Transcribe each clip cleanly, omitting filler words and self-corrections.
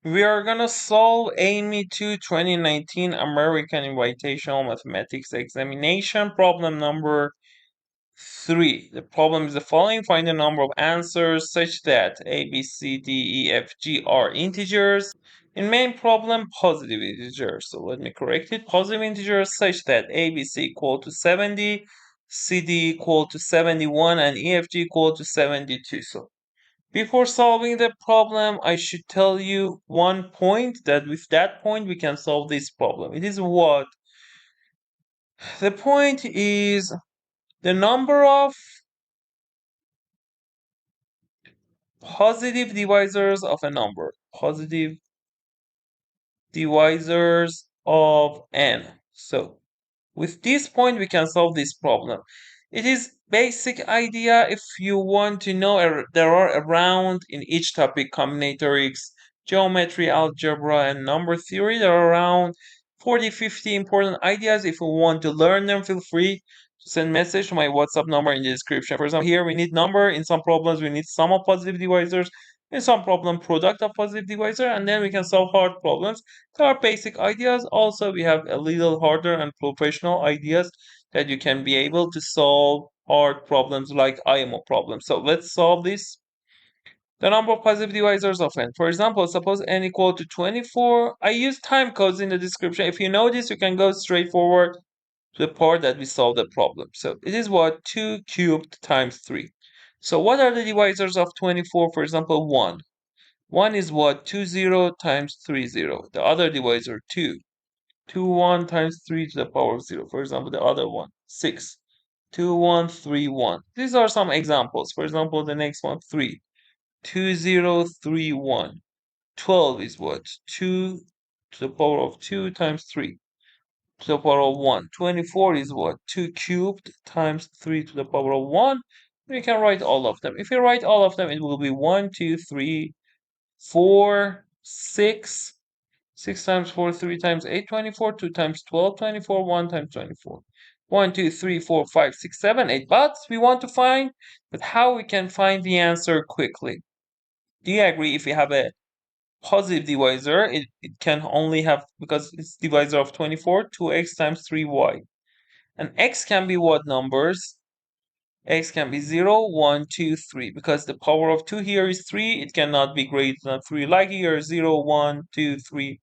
We are gonna solve AIME 2 2019 American Invitational Mathematics Examination problem number 3. The problem is the following. Find the number of answers such that A, B, C, D, E, F, G are integers. In main problem, positive integers. So let me correct it. Positive integers such that A, B, C equal to 70, C, D equal to 71, and E, F, G equal to 72. So before solving the problem, I should tell you one point that with that point we can solve this problem. It is what? The point is the number of positive divisors of a number. Positive divisors of n. So with this point we can solve this problem. It is basic idea if you want to know there are around in each topic combinatorics, geometry, algebra, and number theory. There are around 40-50 important ideas. If you want to learn them, feel free to send message to my WhatsApp number in the description. For example, here we need number. In some problems we need sum of positive divisors. In some problem product of positive divisor, and then we can solve hard problems. There are basic ideas. Also, we have a little harder and professional ideas that you can be able to solve hard problems like IMO problems. So let's solve this. The number of positive divisors of n. For example, suppose n equal to 24. I use time codes in the description. If you know this, you can go straight forward to the part that we solve the problem. So it is what? 2 cubed times 3. So what are the divisors of 24? For example, 1. 1 is what? 20 times 30. The other divisor, 2. 1 times 3 to the power of 0. For example, the other one, 6. 3, 1. These are some examples. For example, the next one, 3. 3, 1. 12 is what? 2 to the power of 2 times 3 to the power of 1. 24 is what? 2 cubed times 3 to the power of 1. We can write all of them. If you write all of them, it will be 1, 2, 3, 4, 6. 6 times 4, 3 times 8, 24. 2 times 12, 24. 1 times 24. 1, 2, 3, 4, 5, 6, 7, 8. But we want to find that how we can find the answer quickly. Do you agree if we have a positive divisor, it can only have, because it's divisor of 24, 2x times 3y. And x can be what numbers? X can be 0, 1, 2, 3. Because the power of 2 here is 3, it cannot be greater than 3. Like here, 0, 1, 2, 3.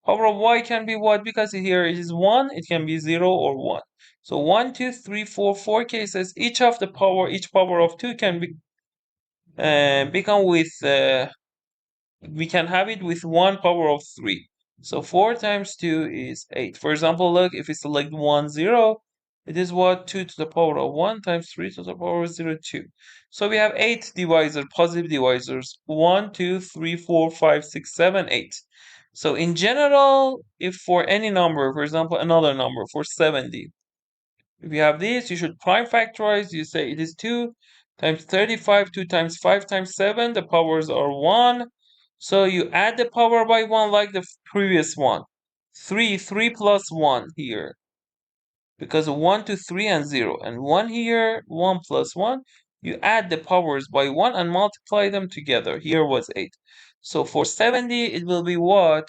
Power of y can be what? Because here it is 1, it can be 0 or 1. So 1, 2, 3, 4, 4 cases. Each power of 2 can be become with we can have it with 1 power of 3. So 4 times 2 is 8. For example, look, if we select 1, 0, it is what? 2 to the power of 1 times 3 to the power of 0, 2. So we have 8 divisors, positive divisors. 1, 2, 3, 4, 5, 6, 7, 8. So in general, if for any number, for example, another number for 70, if you have this, you should prime factorize. You say it is 2 times 35, 2 times 5 times 7. The powers are 1. So you add the power by 1 like the previous one. 3 plus 1 here. Because 1 to 3 and 0. And 1 here, 1 plus 1. You add the powers by 1 and multiply them together. Here was 8. So for 70, it will be what?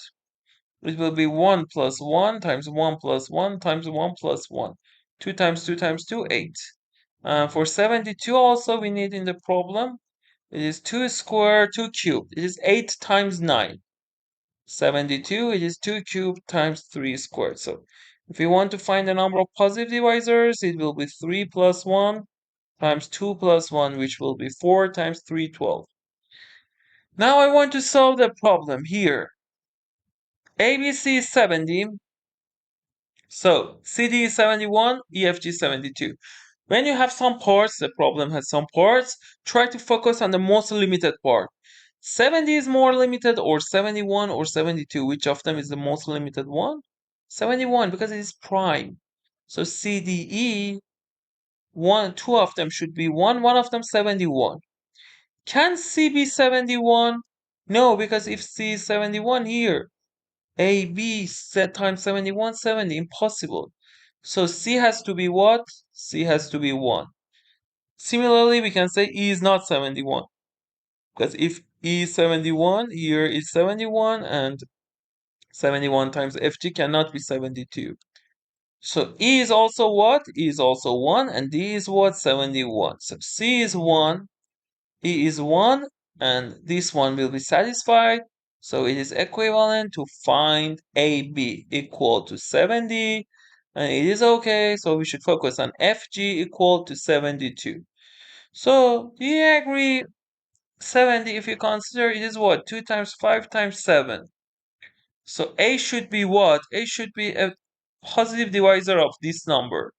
It will be 1 plus 1 times 1 plus 1 times 1 plus 1. 2 times 2 times 2, 8. For 72 also we need in the problem, it is 2 squared, 2 cubed. It is 8 times 9. 72, it is 2 cubed times 3 squared. So if we want to find the number of positive divisors, it will be 3 plus 1 times 2 plus 1, which will be 4 times 3, 12. Now I want to solve the problem here. ABC is 70. So CD is 71, EFG 72. When you have some parts, the problem has some parts, try to focus on the most limited part. 70 is more limited, or 71 or 72. Which of them is the most limited one? 71, because it is prime. So CDE, two of them should be 1 of them 71. Can C be 71? No, because if C is 71 here, AB set times 71, 70, impossible. So C has to be what? C has to be 1. Similarly, we can say E is not 71. Because if E is 71, here is 71, and 71 times FG cannot be 72. So E is also what? E is also 1, and D is what? 71. So C is 1, E is 1, and this one will be satisfied. So it is equivalent to find AB equal to 70, and it is okay. So we should focus on FG equal to 72. So do you agree? 70, if you consider it is what? 2 times 5 times 7. So A should be what? A should be a positive divisor of this number.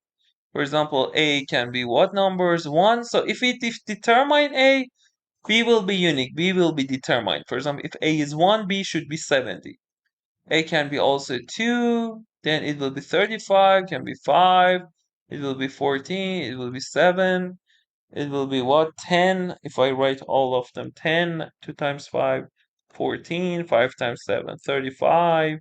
For example, A can be what numbers? 1. So if we determine A, B will be unique. B will be determined. For example, if A is 1, B should be 70. A can be also 2, then it will be 35, can be 5, it will be 14, it will be 7, it will be what? 10, if I write all of them. 10, 2 times 5, 14, 5 times 7, 35,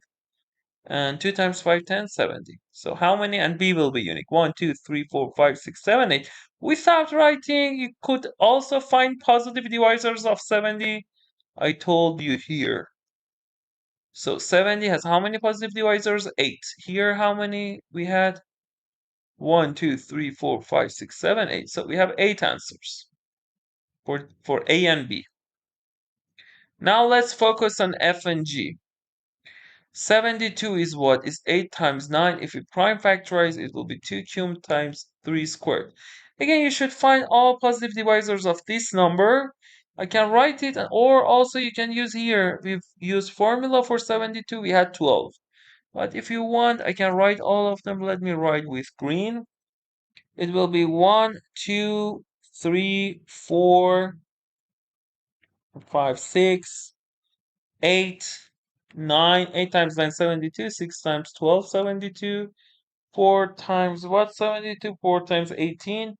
and 2 times 5, 10, 70. So how many? And B will be unique. 1, 2, 3, 4, 5, 6, 7, 8. Without writing, you could also find positive divisors of 70. I told you here. So 70 has how many positive divisors? 8. Here, how many we had? 1, 2, 3, 4, 5, 6, 7, 8. So we have 8 answers for A and B. Now let's focus on F and G. 72 is what? Is 8 times 9. If we prime factorize, it will be 2 cubed times 3 squared. Again, you should find all positive divisors of this number. I can write it, or also you can use here. We've used formula for 72. We had 12. But if you want, I can write all of them. Let me write with green. It will be 1, 2, 3, 4, 5, 6, 8, 9. 8 times 9, 72. 6 times 12, 72. 4 times what? 72. 4 times 18.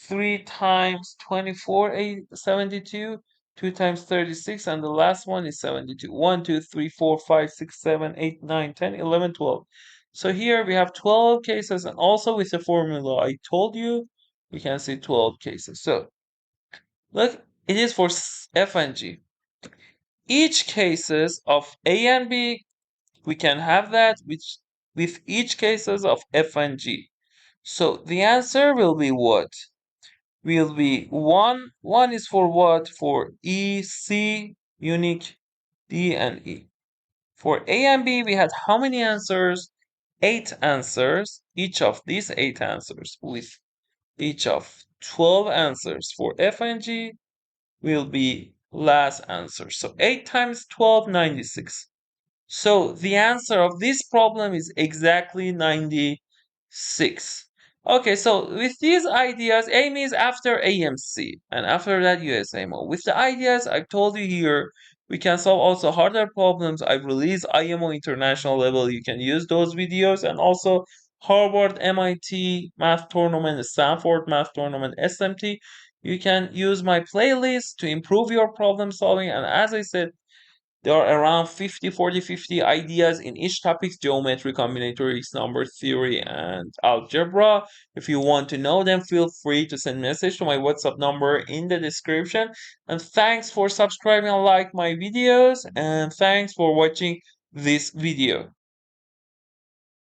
3 times 24, 72. 2 times 36, and the last one is 72. 1, 2, 3, 4, 5, 6, 7, 8, 9, 10, 11, 12. So here we have 12 cases, and also with the formula I told you, we can see 12 cases. So look, it is for F and G. Each cases of A and B, we can have that with each cases of F and G. So the answer will be what? Will be 1. 1 is for what? For E, C, unique, D, and E. For A and B, we had how many answers? 8 answers. Each of these 8 answers with each of 12 answers for F and G will be last answer. So 8 times 12, 96. So the answer of this problem is exactly 96. Okay, so with these ideas, AIME is after AMC, and after that USAMO. With the ideas I've told you here, we can solve also harder problems. I've released IMO international level. You can use those videos, and also Harvard, MIT math tournament, Stanford math tournament, SMT. You can use my playlist to improve your problem solving. And as I said, there are around 50, 40, 50 ideas in each topic: geometry, combinatorics, number theory, and algebra. If you want to know them, feel free to send message to my WhatsApp number in the description. And thanks for subscribing and like my videos. And thanks for watching this video.